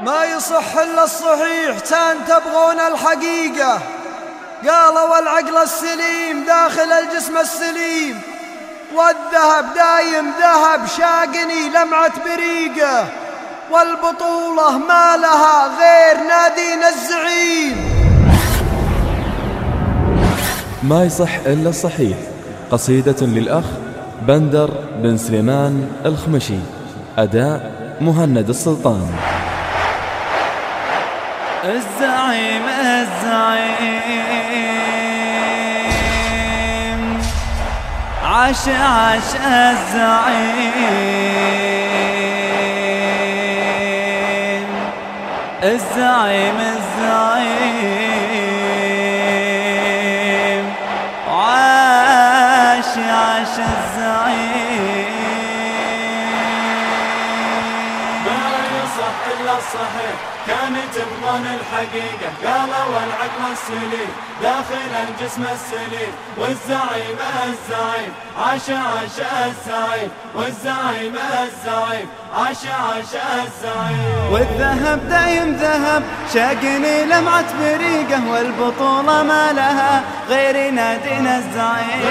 ما يصح إلا الصحيح، كان تبغون الحقيقة. قالوا والعقل السليم داخل الجسم السليم، والذهب دايم ذهب شاقني لمعة بريقة، والبطولة ما لها غير نادينا الزعيم. ما يصح إلا الصحيح، قصيدة للأخ بندر بن سليمان الخمشي، أداء مهند السلطان. الزعيم عاش الزعيم عاش الزعيم. ما يصح إلا الصحيح، كان تبغون الحقيقة. قالوا والعقل السليم داخل الجسم السليم، والزعيم عاش الزعيم، والزعيم عاش الزعيم. والذهب دايم ذهب شاقني لمعة بريقة، والبطولة ما لها غير نادينا الزعيم.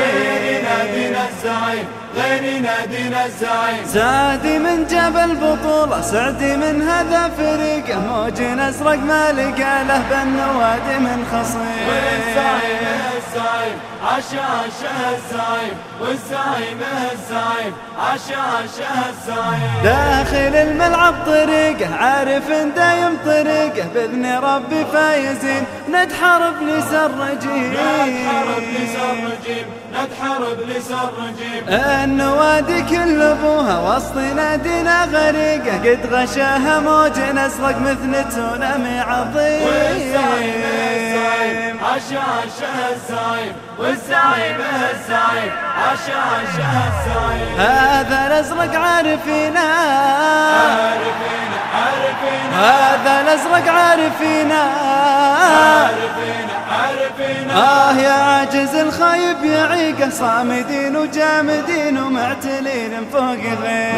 سعدي من جبل بطولة، سعدي من هذا فريقه، موج أزرق ما لقى له بالنوادي من خصيم. والزعيم عاش الزعيم، والزعيم عاش الزعيم. داخل الملعب طريقه عارف دايم طريقه، بإذن ربي فايزين ندحر ابليس الرجيم. النوادي كل ابوها وسط نادينا غريقه، قد غشاها موج ازرق مثل تسونامي عظيم. والزعيم عاش الزعيم، والزعيم عاش الزعيم. هذا الازرق عارفينا، هذا الازرق عارفينا. يا عاجز الخايب يعيقه، صامدين وجامدين ومعتلين فوق غيم.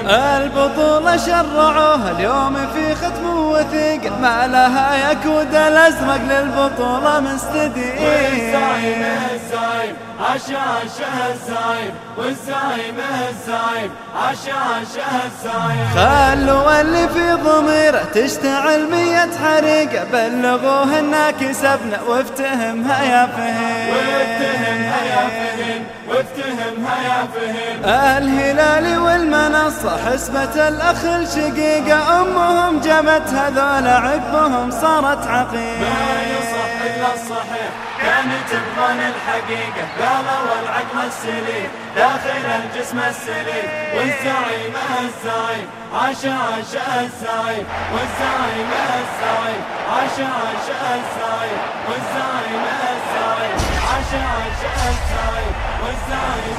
البطولة شرعوها اليوم في ختم وثيقة، ما لها يكود الازرق للبطولة مستديم. والزعيم عاش الزعيم، والزعيم عاش الزعيم. خلوا اللي في ضميره تشتعل 100 حريقة، بلغوه إنا كسبنا وافتهمها يا فهيم. الهلال والمنصة حسبة الأخ الشقيقة، أمهم جابت هذول عقبهم صارت عقيم. ما يصح إلا الصحيح، كان تبغون الحقيقة. قالوا والعقل السليم داخل الجسم السليم، والزعيم عاش الزعيم، والزعيم عاش الزعيم، والزعيم عاش الزعيم، والزعيم